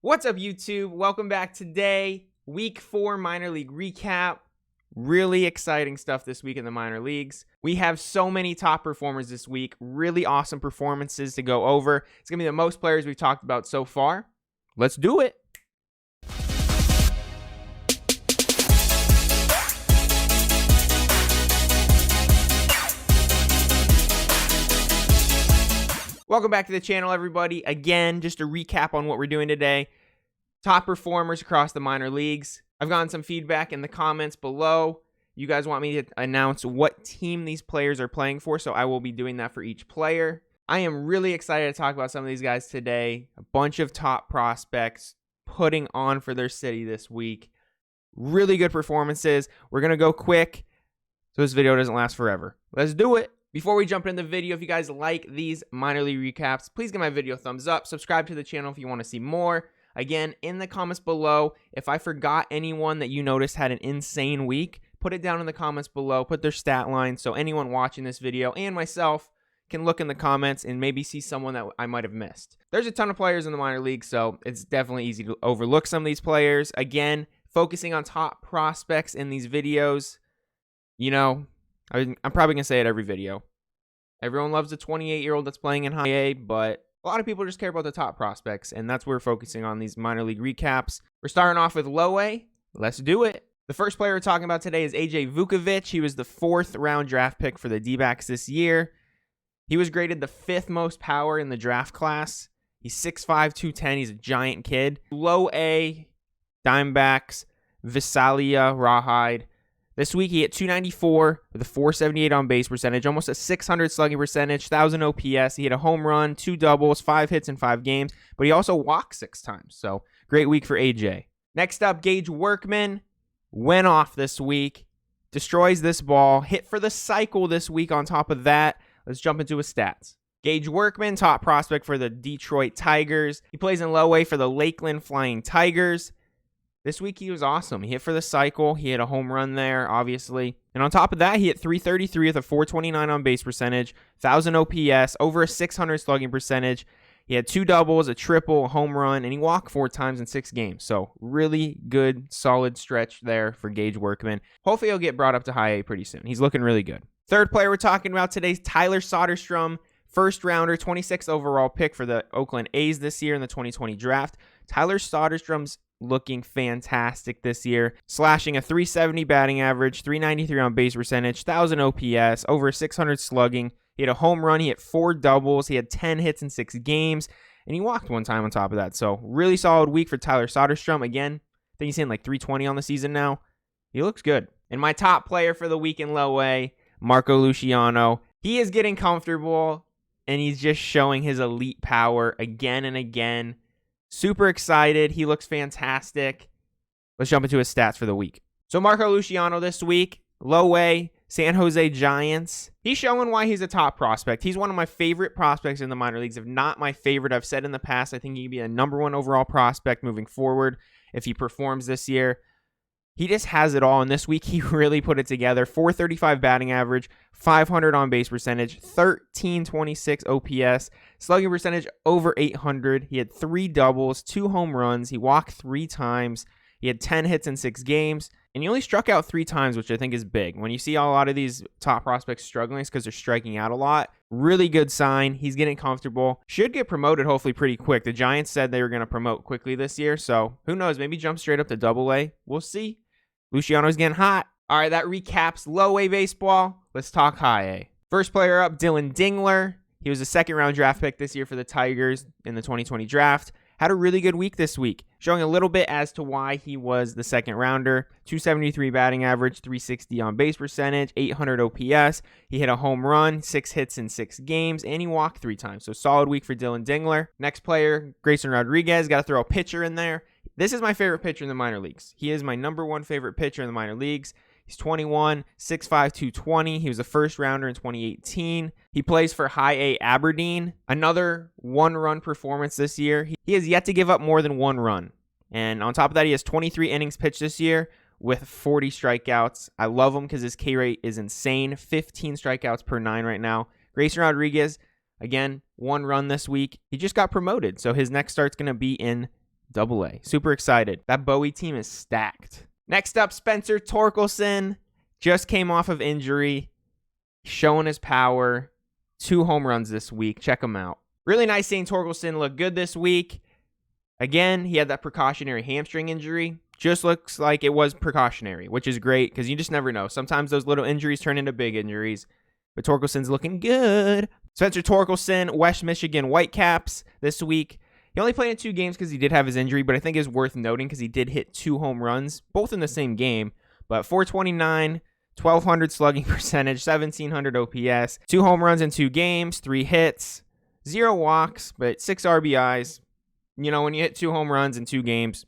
What's up, YouTube? Welcome back today. Week 4 minor league recap. Really exciting stuff this week in the minor leagues. We have so many top performers this week. Really awesome performances to go over. It's going to be the most players we've talked about so far. Let's do it. Welcome back to the channel, everybody. Again, just a recap on what we're doing today. Top performers across the minor leagues. I've gotten some feedback in the comments below. You guys want me to announce what team these players are playing for, so I will be doing that for each player. I am really excited to talk about some of these guys today. A bunch of top prospects putting on for their city this week. Really good performances. We're going to go quick so this video doesn't last forever. Let's do it. Before we jump into the video, if you guys like these minor league recaps, please give my video a thumbs up. Subscribe to the channel if you want to see more. Again, in the comments below, if I forgot anyone that you noticed had an insane week, put it down in the comments below. Put their stat line so anyone watching this video and myself can look in the comments and maybe see someone that I might have missed. There's a ton of players in the minor league, so it's definitely easy to overlook some of these players. Again, focusing on top prospects in these videos. You know, I'm probably going to say it every video. Everyone loves the 28-year-old that's playing in high A, but a lot of people just care about the top prospects, and that's what we're focusing on these minor league recaps. We're starting off with low A. Let's do it. The first player we're talking about today is AJ Vukovic. He was the 4th round draft pick for the D-backs this year. He was graded the 5th most power in the draft class. He's 6'5", 210. He's a giant kid. Low A, Dimebacks, Visalia, Rawhide. This week, he hit 294 with a 478 on base percentage, almost a 600 slugging percentage, 1,000 OPS. He hit a home run, 2 doubles, 5 hits in 5 games, but he also walked 6 times. So, great week for AJ. Next up, Gage Workman went off this week, destroys this ball, hit for the cycle this week on top of that. Let's jump into his stats. Gage Workman, top prospect for the Detroit Tigers. He plays in low A for the Lakeland Flying Tigers. This week, he was awesome. He hit for the cycle. He hit a home run there, obviously. And on top of that, he hit 333 with a 429 on base percentage, 1,000 OPS, over a 600 slugging percentage. He had 2 doubles, a triple, a home run, and he walked 4 times in 6 games. So really good, solid stretch there for Gage Workman. Hopefully, he'll get brought up to high A pretty soon. He's looking really good. Third player we're talking about today is Tyler Soderstrom, first rounder, 26th overall pick for the Oakland A's this year in the 2020 draft. Tyler Soderstrom's looking fantastic this year, slashing a 370 batting average, 393 on base percentage, 1,000 OPS, over 600 slugging. He had a home run, he hit 4 doubles, he had 10 hits in 6 games, and he walked 1 time on top of that. So really solid week for Tyler Soderstrom. Again, I think he's hitting like 320 on the season now. He looks good. And my top player for the week in low A, Marco Luciano. He is getting comfortable, and he's just showing his elite power again and again. Super excited. He looks fantastic. Let's jump into his stats for the week. So Marco Luciano this week, low A, San Jose Giants. He's showing why he's a top prospect. He's one of my favorite prospects in the minor leagues, if not my favorite. I've said in the past, I think he could be a #1 overall prospect moving forward if he performs this year. He just has it all, and this week he really put it together. 435 batting average, 500 on base percentage, 1326 OPS, slugging percentage over 800. He had 3 doubles, 2 home runs. He walked 3 times. He had 10 hits in 6 games, and he only struck out 3 times, which I think is big. When you see a lot of these top prospects struggling, it's because they're striking out a lot. Really good sign. He's getting comfortable. Should get promoted hopefully pretty quick. The Giants said they were going to promote quickly this year, so who knows? Maybe jump straight up to Double A. We'll see. Luciano's getting hot. All right, that recaps low A baseball. Let's talk high A. First player up, Dylan Dingler. He was a 2nd-round draft pick this year for the Tigers in the 2020 draft. Had a really good week this week, showing a little bit as to why he was the 2nd-rounder. 273 batting average, 360 on base percentage, 800 OPS. He hit a home run, 6 hits in 6 games, and he walked 3 times. So solid week for Dylan Dingler. Next player, Grayson Rodriguez. Got to throw a pitcher in there. This is my favorite pitcher in the minor leagues. He is my #1 favorite pitcher in the minor leagues. He's 21, 6'5", 220. He was a 1st rounder in 2018. He plays for high A Aberdeen. Another 1-run performance this year. He has yet to give up more than 1 run. And on top of that, he has 23 innings pitched this year with 40 strikeouts. I love him because his K rate is insane. 15 strikeouts per 9 right now. Grayson Rodriguez, again, 1 run this week. He just got promoted, so his next start's going to be in AA. Super excited. That Bowie team is stacked. Next up, Spencer Torkelson. Just came off of injury. Showing his power. 2 home runs this week. Check him out. Really nice seeing Torkelson look good this week. Again, he had that precautionary hamstring injury. Just looks like it was precautionary, which is great because you just never know. Sometimes those little injuries turn into big injuries. But Torkelson's looking good. Spencer Torkelson, West Michigan Whitecaps this week. He only played in 2 games because he did have his injury, but I think it's worth noting because he did hit 2 home runs, both in the same game. But 429, 1,200 slugging percentage, 1,700 OPS, 2 home runs in 2 games, 3 hits, 0 walks, but 6 RBIs. You know, when you hit 2 home runs in 2 games,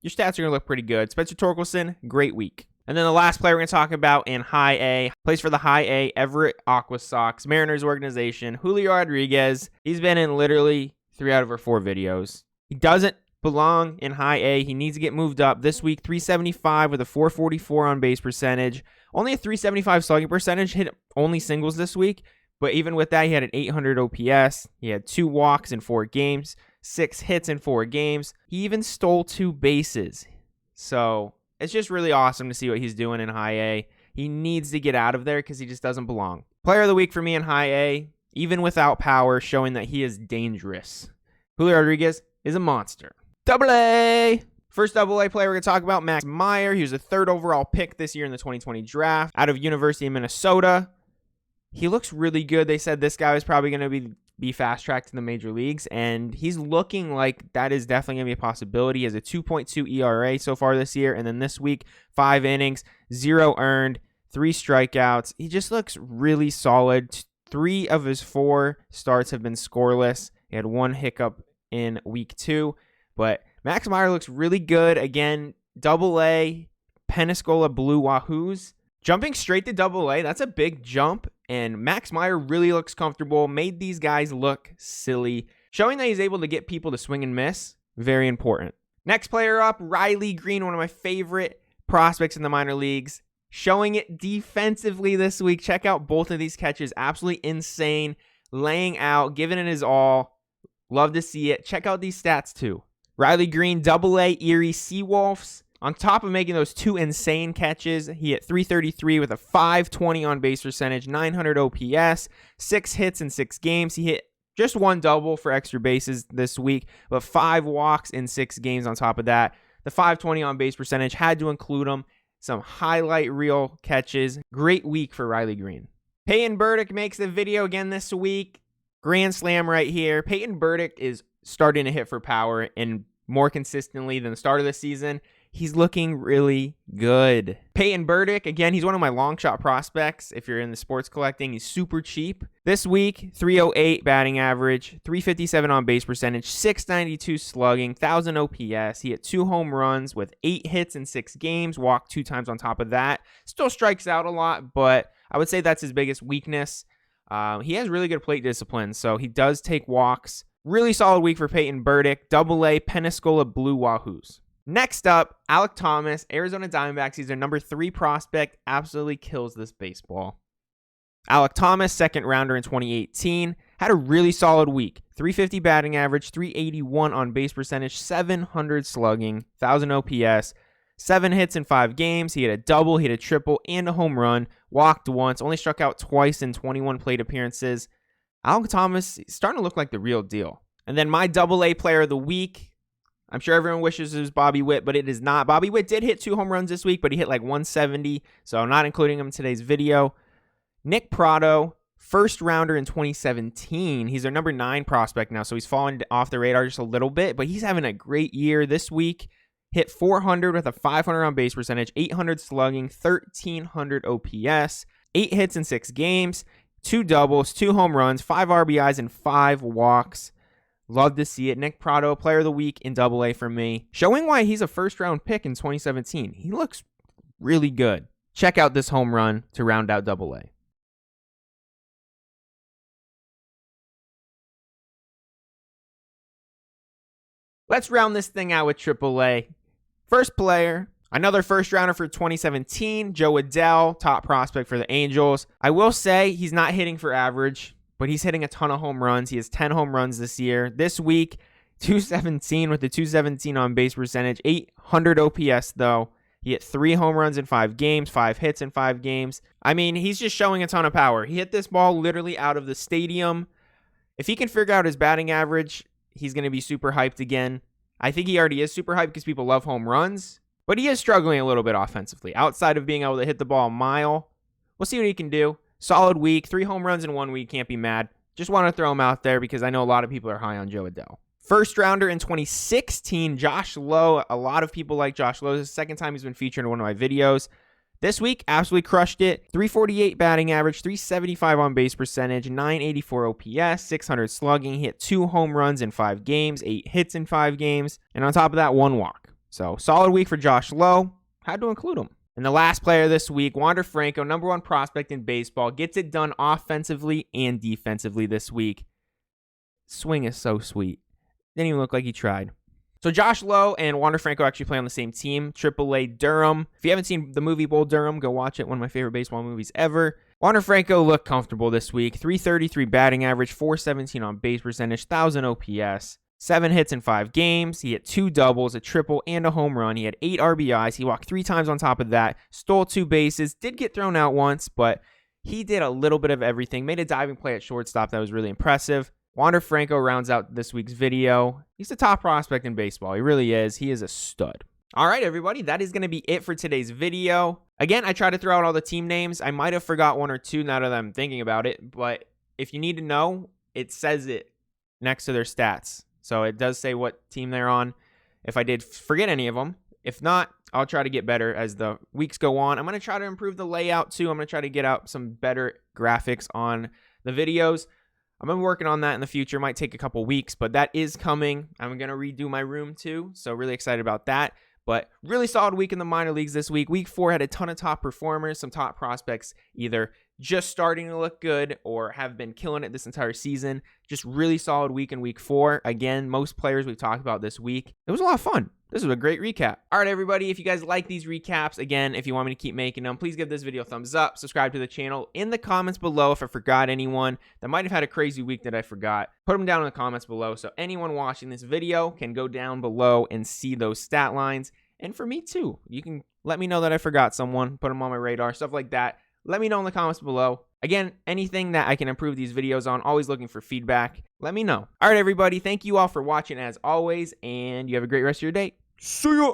your stats are going to look pretty good. Spencer Torkelson, great week. And then the last player we're going to talk about in High A, plays for the High A Everett Aqua Sox, Mariners organization, Julio Rodriguez. He's been in literally 3 out of our 4 videos. He doesn't belong in High A. He needs to get moved up. This week, 375 with a 444 on base percentage. Only a 375 slugging percentage, hit only singles this week. But even with that, he had an 800 OPS. He had 2 walks in 4 games, 6 hits in 4 games. He even stole 2 bases. So it's just really awesome to see what he's doing in High A. He needs to get out of there because he just doesn't belong. Player of the week for me in High A, even without power, showing that he is dangerous. Julio Rodriguez is a monster. AA. First AA player we're going to talk about, Max Meyer. He was a 3rd overall pick this year in the 2020 draft out of University of Minnesota. He looks really good. They said this guy was probably going to be fast-tracked to the major leagues, and he's looking like that is definitely going to be a possibility. He has a 2.2 ERA so far this year, and then this week, 5 innings, 0 earned, 3 strikeouts. He just looks really solid. 3 of his 4 starts have been scoreless. He had 1 hiccup in week 2, but Max Meyer looks really good. Again, AA, Pensacola Blue Wahoos. Jumping straight to AA, that's a big jump, and Max Meyer really looks comfortable, made these guys look silly, showing that he's able to get people to swing and miss. Very important. Next player up, Riley Green, one of my favorite prospects in the minor leagues, showing it defensively this week. Check out both of these catches. Absolutely insane. Laying out, giving it his all. Love to see it. Check out these stats too. Riley Green, AA Erie Seawolves. On top of making those 2 insane catches, he hit 333 with a 520 on base percentage, 900 OPS, 6 hits in 6 games. He hit just 1 double for extra bases this week, but 5 walks in 6 games on top of that. The 520 on base percentage had to include him. Some highlight reel catches. Great week for Riley Green. Peyton Burdick makes the video again this week. Grand slam right here. Peyton Burdick is starting to hit for power and more consistently than the start of the season. He's looking really good. Peyton Burdick, again, he's one of my long shot prospects. If you're in the sports collecting, he's super cheap. This week, 308 batting average, 357 on base percentage, 692 slugging, 1,000 OPS. He hit 2 home runs with 8 hits in 6 games, walked 2 times on top of that. Still strikes out a lot, but I would say that's his biggest weakness. He has really good plate discipline, so he does take walks. Really solid week for Peyton Burdick, AA Pensacola Blue Wahoos. Next up, Alek Thomas, Arizona Diamondbacks. He's their number 3 prospect. Absolutely kills this baseball. Alek Thomas, 2nd rounder in 2018, had a really solid week. 350 batting average, 381 on base percentage, 700 slugging, 1,000 OPS, 7 hits in 5 games. He had a double, he had a triple, and a home run. Walked once, only struck out twice in 21 plate appearances. Alek Thomas is starting to look like the real deal. And then my AA player of the week, I'm sure everyone wishes it was Bobby Witt, but it is not. Bobby Witt did hit 2 home runs this week, but he hit like 170, so I'm not including him in today's video. Nick Prado, 1st rounder in 2017. He's their number 9 prospect now, so he's fallen off the radar just a little bit, but he's having a great year this week. Hit 400 with a 500 on base percentage, 800 slugging, 1,300 OPS, 8 hits in 6 games, 2 doubles, 2 home runs, 5 RBIs, and 5 walks. Love to see it. Nick Prado, player of the week in AA for me. Showing why he's a 1st-round pick in 2017. He looks really good. Check out this home run to round out AA. Let's round this thing out with AAA. First player, another 1st-rounder for 2017, Joe Adell, top prospect for the Angels. I will say he's not hitting for average, but he's hitting a ton of home runs. He has 10 home runs this year. This week, 217 with the 217 on base percentage, 800 OPS though. He hit 3 home runs in 5 games, 5 hits in 5 games. I mean, he's just showing a ton of power. He hit this ball literally out of the stadium. If he can figure out his batting average, he's going to be super hyped again. I think he already is super hyped because people love home runs, but he is struggling a little bit offensively. Outside of being able to hit the ball a mile, we'll see what he can do. Solid week, 3 home runs in 1 week, can't be mad. Just want to throw him out there because I know a lot of people are high on Joe Adell. First rounder in 2016, Josh Lowe. A lot of people like Josh Lowe. This is the second time he's been featured in one of my videos. This week, absolutely crushed it. 348 batting average, 375 on base percentage, 984 OPS, 600 slugging. He hit 2 home runs in 5 games, 8 hits in 5 games, and on top of that, 1 walk. So solid week for Josh Lowe. Had to include him. And the last player this week, Wander Franco, number 1 prospect in baseball, gets it done offensively and defensively this week. Swing is so sweet. Didn't even look like he tried. So Josh Lowe and Wander Franco actually play on the same team, AAA Durham. If you haven't seen the movie Bull Durham, go watch it. One of my favorite baseball movies ever. Wander Franco looked comfortable this week. 333 batting average, 417 on base percentage, 1,000 OPS. 7 hits in 5 games. He hit 2 doubles, a triple, and a home run. He had 8 RBIs. He walked 3 times on top of that. Stole 2 bases. Did get thrown out once, but he did a little bit of everything. Made a diving play at shortstop that was really impressive. Wander Franco rounds out this week's video. He's the top prospect in baseball. He really is. He is a stud. All right, everybody. That is going to be it for today's video. Again, I tried to throw out all the team names. I might have forgot 1 or 2 now that I'm thinking about it. But if you need to know, it says it next to their stats. So it does say what team they're on. If I did forget any of them. If not, I'll try to get better as the weeks go on. I'm going to try to improve the layout too. I'm going to try to get out some better graphics on the videos. I'm going to be working on that in the future. Might take a couple weeks, but that is coming. I'm going to redo my room too, so really excited about that. But really solid week in the minor leagues this week. Week 4 had a ton of top performers, some top prospects either just starting to look good or have been killing it this entire season. Just really solid week in week 4. Again, most players we've talked about this week. It was a lot of fun. This was a great recap. All right, everybody, if you guys like these recaps, again, if you want me to keep making them, please give this video a thumbs up, subscribe to the channel. In the comments below, if I forgot anyone that might have had a crazy week that I forgot, put them down in the comments below so anyone watching this video can go down below and see those stat lines. And for me too, you can let me know that I forgot someone, put them on my radar, stuff like that. Let me know in the comments below. Again, anything that I can improve these videos on, always looking for feedback. Let me know. All right, everybody. Thank you all for watching as always, and you have a great rest of your day. See ya.